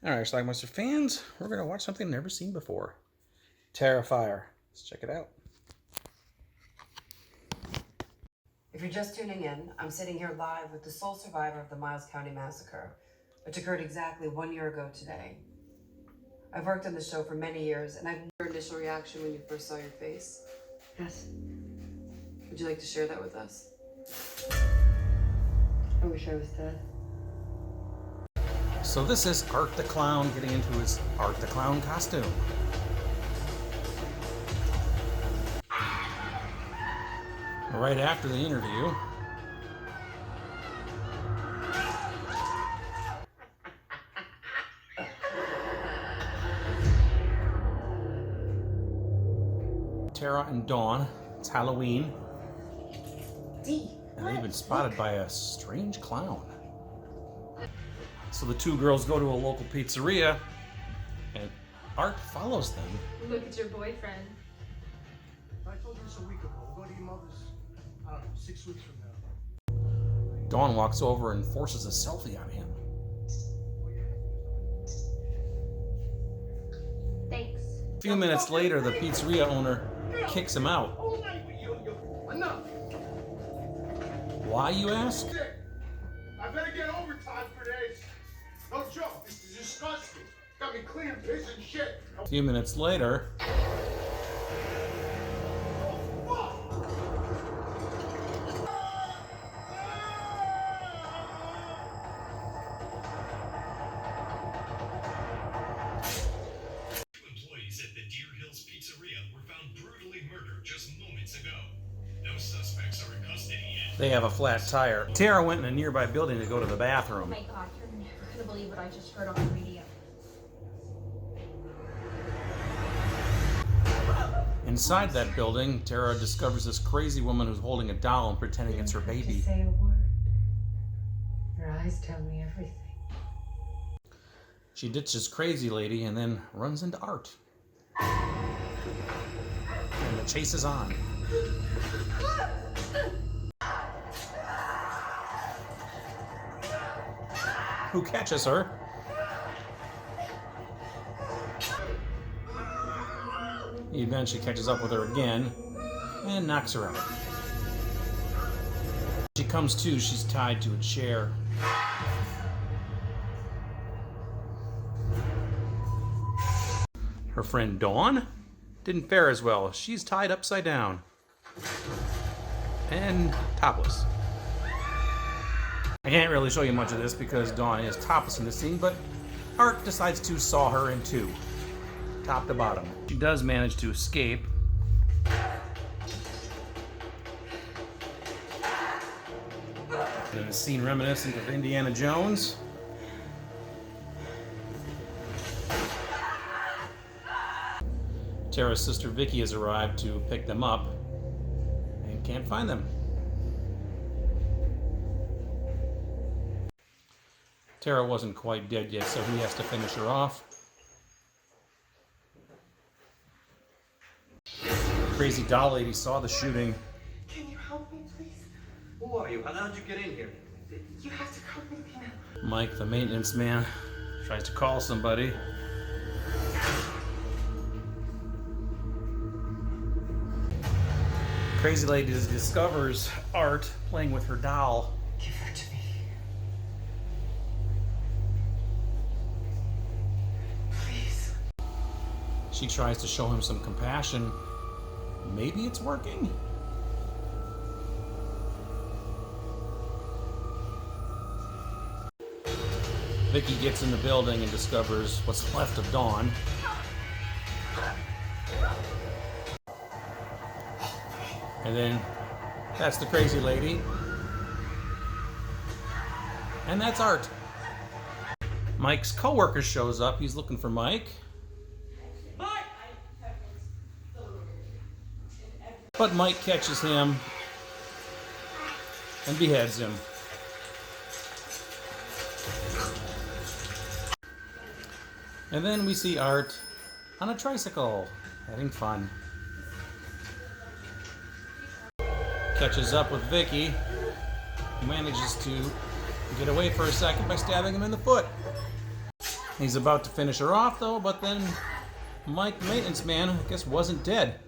Alright, Schlockmeister fans, we're going to watch something never seen before. Terrifier. Let's check it out. If you're just tuning in, I'm sitting here live with the sole survivor of the Miles County Massacre, which occurred exactly 1 year ago today. I've worked on the show for many years, and I've your initial reaction when you first saw your face. Yes. Would you like to share that with us? I wish I was dead. So this is Art the Clown getting into his Art the Clown costume. Right after the interview, Tara and Dawn, it's Halloween, and they've been spotted by a strange clown. So the two girls go to a local pizzeria, and Art follows them. Look at your boyfriend. I told you this a week ago. We'll go to your mother's, I don't know, 6 weeks from now. Dawn walks over and forces a selfie on him. Thanks. A few minutes later, the pizzeria owner kicks him out. Enough! Why, you ask? I better get overtime for this. No joke, this is disgusting. Got me cleaning piss and shit. A few minutes later, Employees at the Deer Hills Pizzeria were found brutally murdered just moments ago. No suspects are in custody yet. they have a flat tire. Tara went in a nearby building to go to the bathroom. Oh my god, you're never gonna believe what I just heard on the radio. Inside that building, Tara discovers this crazy woman who's holding a doll and pretending it's her You don't have baby. to say a word. Your eyes tell me everything. She ditches Crazy Lady and then runs into Art. And the chase is on. Who catches her? He eventually catches up with her again and knocks her out. She comes to, she's tied to a chair. Her friend Dawn didn't fare as well. She's tied upside down and topless. I can't really show you much of this because Dawn is topless in the scene, but Art decides to saw her in two, top to bottom. She does manage to escape. In a scene reminiscent of Indiana Jones. Tara's sister Vicky has arrived to pick them up and can't find them. Tara wasn't quite dead yet, so he has to finish her off. Crazy doll lady saw the shooting. Can you help me, please? Who are you? How'd you get in here? You have to come with me now. Mike, the maintenance man, tries to call somebody. Crazy lady discovers Art playing with her doll. Give her to me. Please. She tries to show him some compassion. Maybe it's working. Vicky gets in the building and discovers what's left of Dawn. And then that's the crazy lady. And that's Art. Mike's coworker shows up. He's looking for Mike. But Mike catches him and beheads him. And then we see Art on a tricycle, having fun. Catches up with Vicky, who manages to get away for a second by stabbing him in the foot. He's about to finish her off, though, but then Mike, the maintenance man, I guess wasn't dead.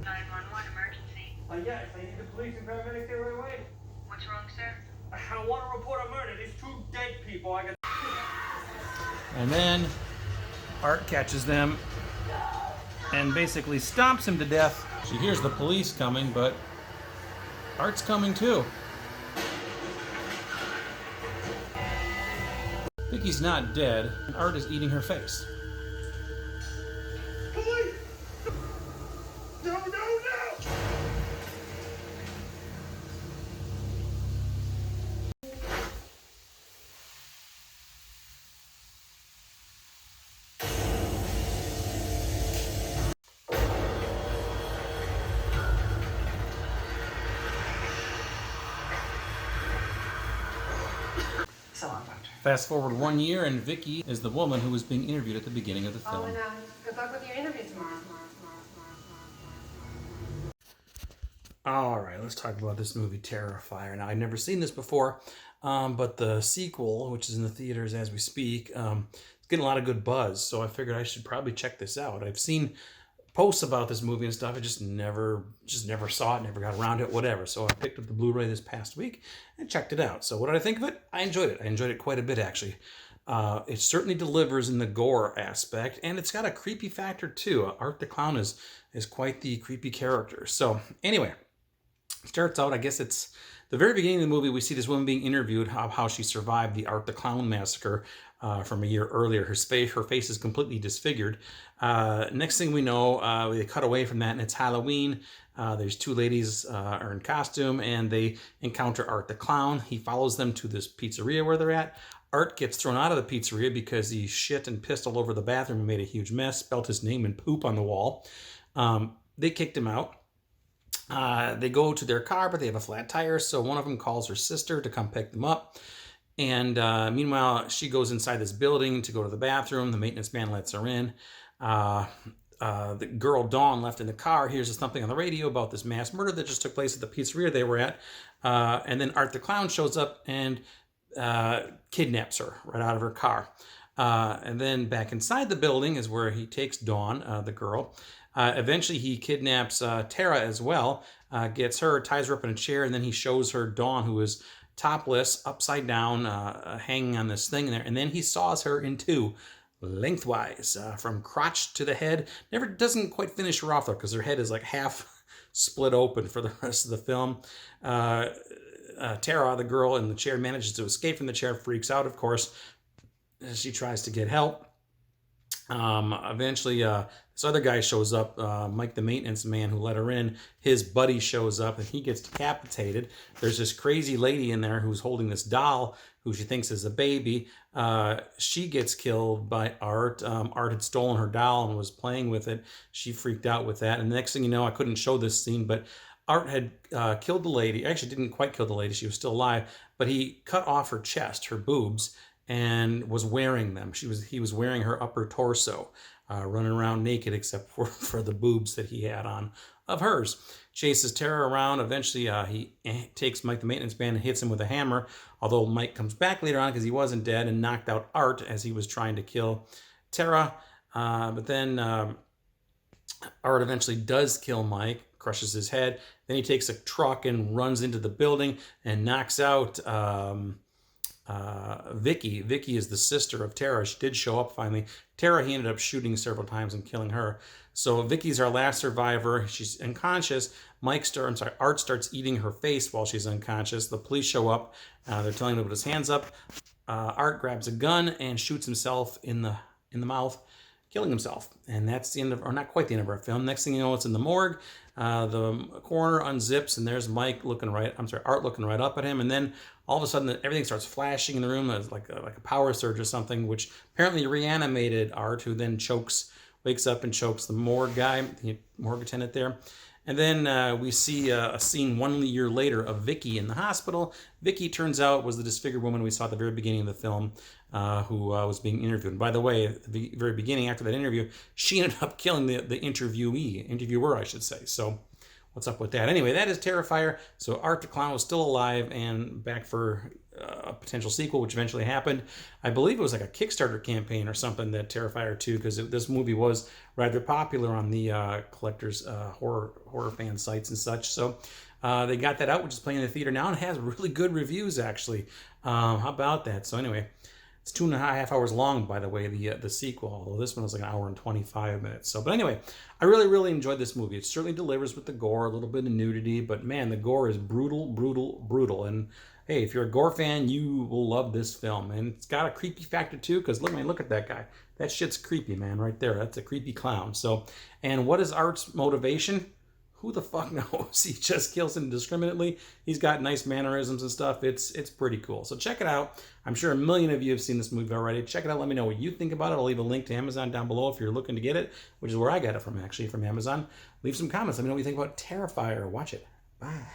911 emergency. Yes, I need the police and paramedics here right away. What's wrong, sir? I want to report a murder. There's 2 dead people. I got. And then Art catches them and basically stomps him to death. She hears the police coming, but Art's coming too. Vicky's not dead, and Art is eating her face. Police! No, no, no! So long, Doctor. Fast forward 1 year, and Vicky is the woman who was being interviewed at the beginning of the Oh, film. and good luck with your interview tomorrow. All right, let's talk about this movie, Terrifier. Now, I've never seen this before, but the sequel, which is in the theaters as we speak, it's getting a lot of good buzz, so I figured I should probably check this out. I've seen posts about this movie and stuff. I just never saw it, never got around to it, whatever. So I picked up the Blu-ray this past week and checked it out. So what did I think of it? I enjoyed it. I enjoyed it quite a bit, actually. It certainly delivers in the gore aspect, and it's got a creepy factor too. Art the Clown is quite the creepy character. So anyway, starts out, I guess it's the very beginning of the movie, we see this woman being interviewed, how she survived the Art the Clown massacre from a year earlier. Her face is completely disfigured. Next thing we know, they cut away from that, and it's Halloween. There's 2 ladies are in costume, and they encounter Art the Clown. He follows them to this pizzeria where they're at. Art gets thrown out of the pizzeria because he shit and pissed all over the bathroom and made a huge mess, spelled his name in poop on the wall. They kicked him out. They go to their car, but they have a flat tire, so one of them calls her sister to come pick them up. And meanwhile, she goes inside this building to go to the bathroom. The maintenance man lets her in. The girl, Dawn, left in the car, hears something on the radio about this mass murder that just took place at the pizzeria they were at. And then Art the Clown shows up and kidnaps her right out of her car. And then back inside the building is where he takes Dawn, the girl. Eventually, he kidnaps Tara as well, gets her, ties her up in a chair, and then he shows her Dawn, who is topless, upside down, hanging on this thing there. And then he saws her in 2, lengthwise, from crotch to the head. Doesn't quite finish her off, though, because her head is like half split open for the rest of the film. Tara, the girl in the chair, manages to escape from the chair, freaks out, of course. She tries to get help. Eventually, this other guy shows up, Mike the maintenance man who let her in. His buddy shows up and he gets decapitated. There's this crazy lady in there who's holding this doll who she thinks is a baby. She gets killed by Art. Art had stolen her doll and was playing with it. She freaked out with that. And the next thing you know, I couldn't show this scene, but Art had killed the lady. Actually, didn't quite kill the lady. She was still alive, but he cut off her chest, her boobs, and was wearing them. He was wearing her upper torso, running around naked except for the boobs that he had on of hers. Chases Tara around. Eventually, he takes Mike the maintenance man and hits him with a hammer, although Mike comes back later on because he wasn't dead and knocked out Art as he was trying to kill Tara. But then Art eventually does kill Mike, crushes his head. Then he takes a truck and runs into the building and knocks out Vicky. Vicky is the sister of Tara. She did show up finally. Tara, he ended up shooting several times and killing her. So Vicky's our last survivor. She's unconscious. Art starts eating her face while she's unconscious. The police show up. They're telling him to put his hands up. Art grabs a gun and shoots himself in the mouth, killing himself. And that's the end of, or not quite the end of our film. Next thing you know, it's in the morgue. The coroner unzips, and there's Art looking right up at him. And then all of a sudden, everything starts flashing in the room. There's like a power surge or something, which apparently reanimated Art, who then wakes up and chokes the morgue guy, the morgue attendant there. And then we see a scene 1 year later of Vicky in the hospital. Vicky, turns out, was the disfigured woman we saw at the very beginning of the film, who was being interviewed. And by the way, at the very beginning, after that interview, she ended up killing the interviewer, I should say. So what's up with that. Anyway, that is Terrifier. So Art the Clown was still alive and back for a potential sequel, which eventually happened. I believe it was like a Kickstarter campaign or something, that Terrifier 2, because this movie was rather popular on the collectors horror fan sites and such. So they got that out, which is playing in the theater now and has really good reviews, actually. How about that? So anyway, it's 2.5 hours long, by the way, the sequel, although this one was like an hour and 25 minutes. So, but anyway, I really enjoyed this movie. It certainly delivers with the gore, a little bit of nudity, but man, the gore is brutal. And hey, if you're a gore fan, you will love this film. And it's got a creepy factor too, because look at that guy. That shit's creepy, man, right there. That's a creepy clown. So, and what is Art's motivation? Who the fuck knows? He just kills indiscriminately. He's got nice mannerisms and stuff. It's pretty cool. So check it out. I'm sure a million of you have seen this movie already. Check it out. Let me know what you think about it. I'll leave a link to Amazon down below if you're looking to get it, which is where I got it from, actually, from Amazon. Leave some comments. Let me know what you think about Terrifier. Watch it. Bye.